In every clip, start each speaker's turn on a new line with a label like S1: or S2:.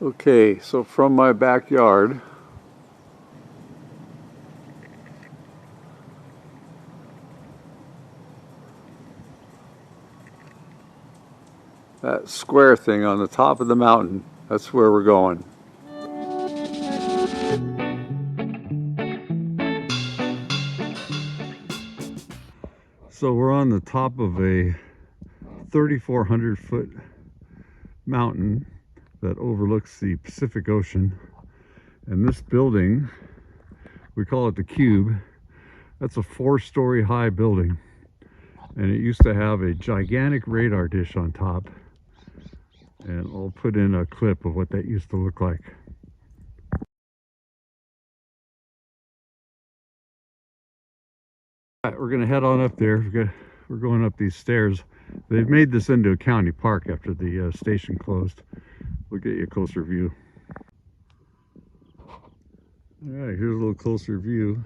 S1: Okay, so from my backyard, that square thing on the top of the mountain, that's where we're going. So we're on the top of a 3,400 foot mountain that overlooks the Pacific Ocean. And this building, we call it the Cube. That's a 4-story high building. And it used to have a gigantic radar dish on top. And I'll put in a clip of what that used to look like. All right, we're gonna head on up there. We're going up these stairs. They've made this into a county park after the station closed. We'll get you a closer view. All right, here's a little closer view.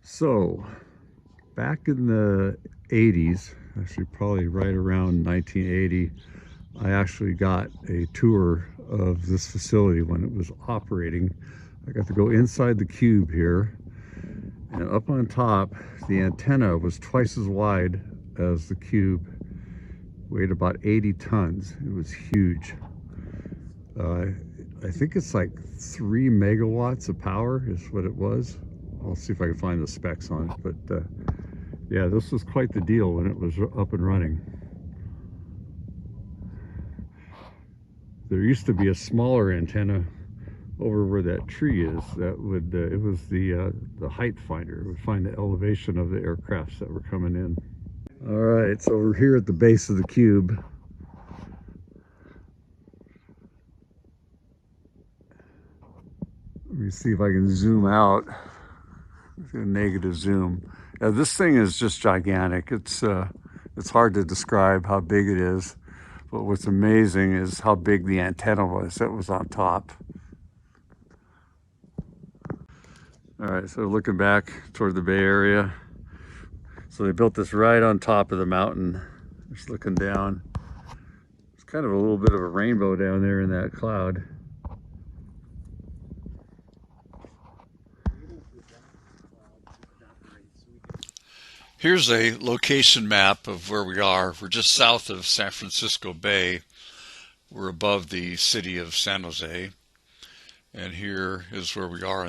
S1: So, back in the 80s, actually probably right around 1980, I actually got a tour of this facility when it was operating. I got to go inside the Cube here, and up on top, the antenna was twice as wide as the Cube, weighed about 80 tons. It was huge. I think it's like 3 megawatts of power is what it was. I'll see if I can find the specs on it, but yeah, this was quite the deal when it was up and running. There used to be a smaller antenna over where that tree is that would, it was the height finder. It would find the elevation of the aircrafts that were coming in. All right, so we're here at the base of the Cube. Let me see if I can zoom out. A negative zoom. Yeah, this thing is just gigantic. It's hard to describe how big it is, but what's amazing is how big the antenna was that was on top. All right, so looking back toward the Bay Area. So they built this right on top of the mountain. Just looking down. It's kind of a little bit of a rainbow down there in that cloud.
S2: Here's a location map of where we are. We're just south of San Francisco Bay. We're above the city of San Jose. And here is where we are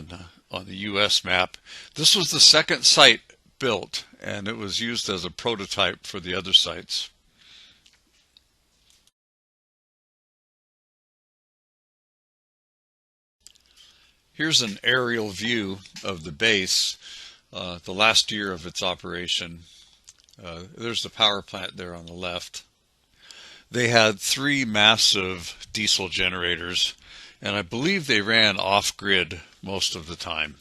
S2: on the U.S. map. This was the second site built, and it was used as a prototype for the other sites. Here's an aerial view of the base, the last year of its operation. There's the power plant there on the left. They had 3 massive diesel generators, and I believe they ran off-grid most of the time.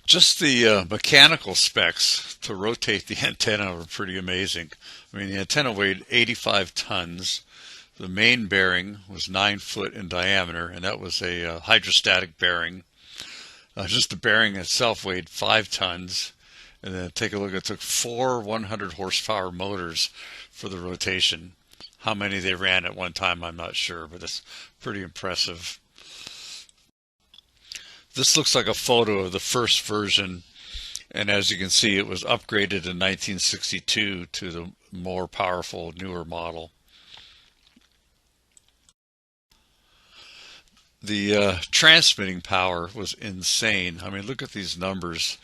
S2: Just the mechanical specs to rotate the antenna were pretty amazing. I mean, the antenna weighed 85 tons. The main bearing was 9 foot in diameter, and that was a hydrostatic bearing. Just the bearing itself weighed 5 tons. And then take a look, it took 4 100 horsepower motors for the rotation. How many they ran at one time, I'm not sure, but it's pretty impressive. This looks like a photo of the first version, and as you can see, it was upgraded in 1962 to the more powerful, newer model. The transmitting power was insane. I mean, look at these numbers.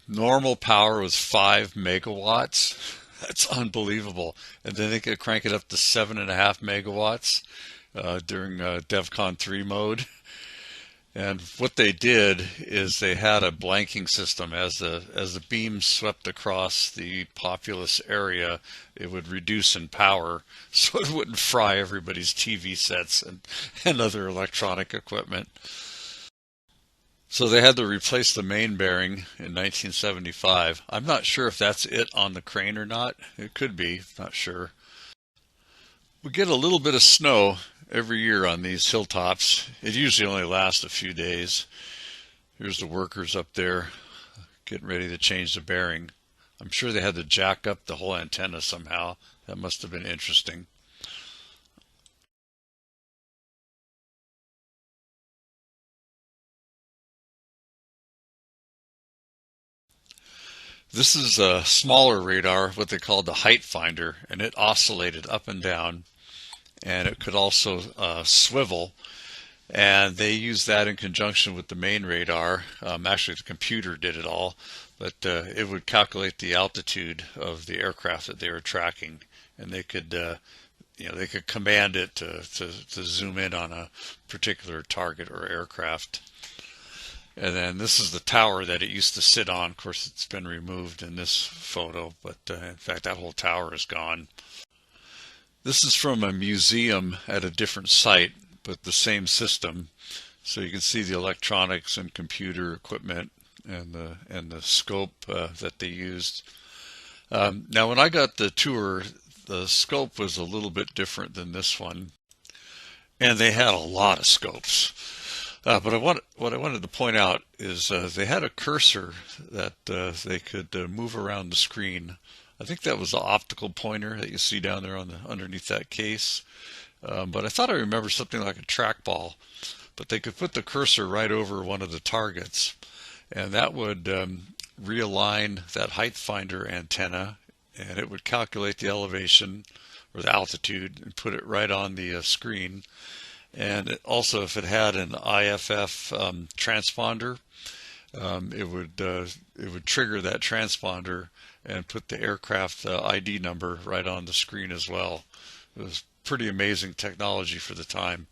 S2: Normal power was 5 megawatts. That's unbelievable. And then they could crank it up to 7.5 megawatts during DEVCON 3 mode. And what they did is they had a blanking system. As the beam swept across the populous area, it would reduce in power so it wouldn't fry everybody's TV sets and other electronic equipment. So they had to replace the main bearing in 1975. I'm not sure if that's it on the crane or not. It could be, not sure. We get a little bit of snow every year on these hilltops. It usually only lasts a few days. Here's the workers up there getting ready to change the bearing. I'm sure they had to jack up the whole antenna somehow. That must have been interesting. This is a smaller radar, what they call the height finder, and it oscillated up and down, and it could also swivel. And they used that in conjunction with the main radar. Actually, the computer did it all, but it would calculate the altitude of the aircraft that they were tracking, and they could, they could command it to zoom in on a particular target or aircraft. And then this is the tower that it used to sit on. Of course, it's been removed in this photo, but in fact, that whole tower is gone. This is from a museum at a different site, but the same system. So you can see the electronics and computer equipment and the scope that they used. Now, when I got the tour, the scope was a little bit different than this one, and they had a lot of scopes. But what I wanted to point out is they had a cursor that they could move around the screen. I think that was the optical pointer that you see down there on underneath that case. But I thought I remember something like a trackball. But they could put the cursor right over one of the targets, and that would realign that height finder antenna, and it would calculate the elevation or the altitude and put it right on the screen. And also, if it had an IFF transponder, it would trigger that transponder and put the aircraft ID number right on the screen as well. It was pretty amazing technology for the time.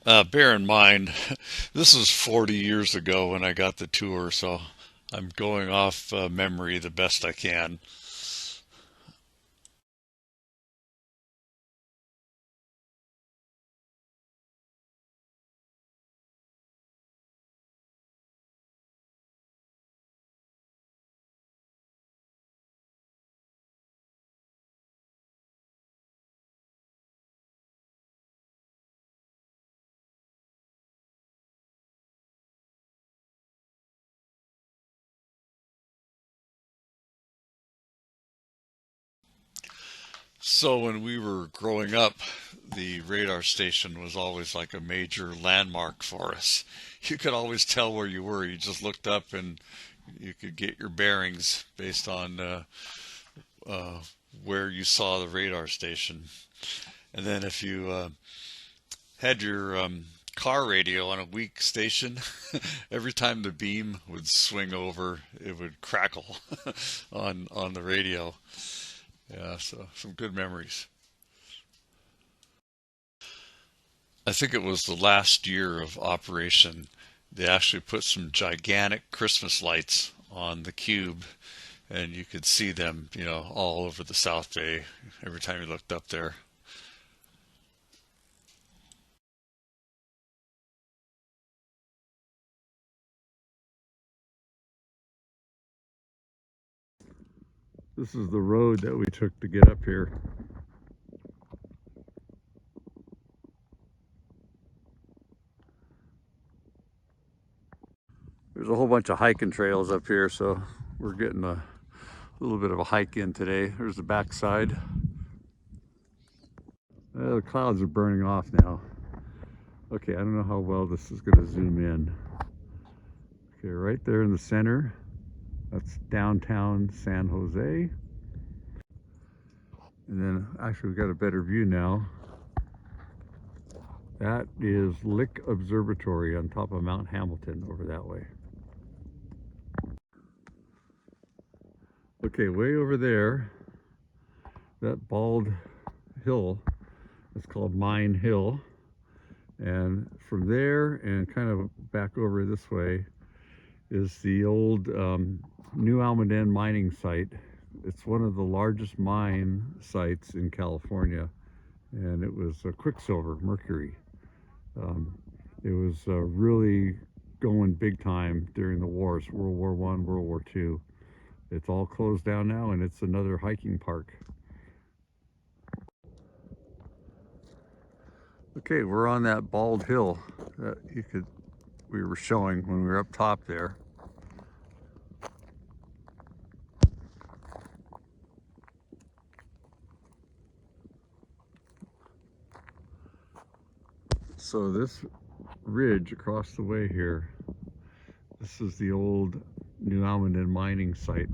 S2: Bear in mind, this was 40 years ago when I got the tour, so I'm going off memory the best I can. So when we were growing up, the radar station was always like a major landmark for us. You could always tell where you were. You just looked up and you could get your bearings based on uh, where you saw the radar station. And then if you had your car radio on a weak station, every time the beam would swing over, it would crackle on the radio. Yeah, so some good memories. I think it was the last year of operation. They actually put some gigantic Christmas lights on the cube, and you could see them, all over the South Bay every time you looked up there.
S1: This is the road that we took to get up here. There's a whole bunch of hiking trails up here, so we're getting a little bit of a hike in today. There's the backside. The clouds are burning off now. Okay, I don't know how well this is going to zoom in. Okay, right there in the center, that's downtown San Jose. And then actually we've got a better view now. That is Lick Observatory on top of Mount Hamilton over that way. Okay, way over there, that bald hill is called Mine Hill. And from there and kind of back over this way is the old New Almaden mining site. It's one of the largest mine sites in California, and it was quicksilver, mercury. It was really going big time during the wars, World War I, World War II. It's all closed down now, and it's another hiking park. Okay, we're on that bald hill that we were showing when we were up top there. So this ridge across the way here, this is the old New Almaden mining site.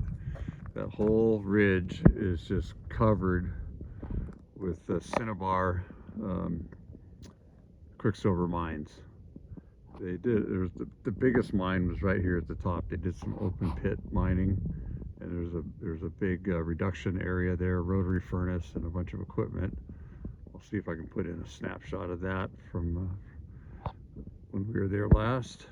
S1: That whole ridge is just covered with cinnabar quicksilver mines. They did, the biggest mine was right here at the top. They did some open pit mining, and there's a big reduction area there, rotary furnace and a bunch of equipment. I'll see if I can put in a snapshot of that from when we were there last.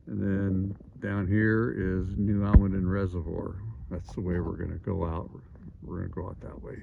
S1: And then down here is New Almaden Reservoir. That's the way we're going to go out. We're going to go out that way.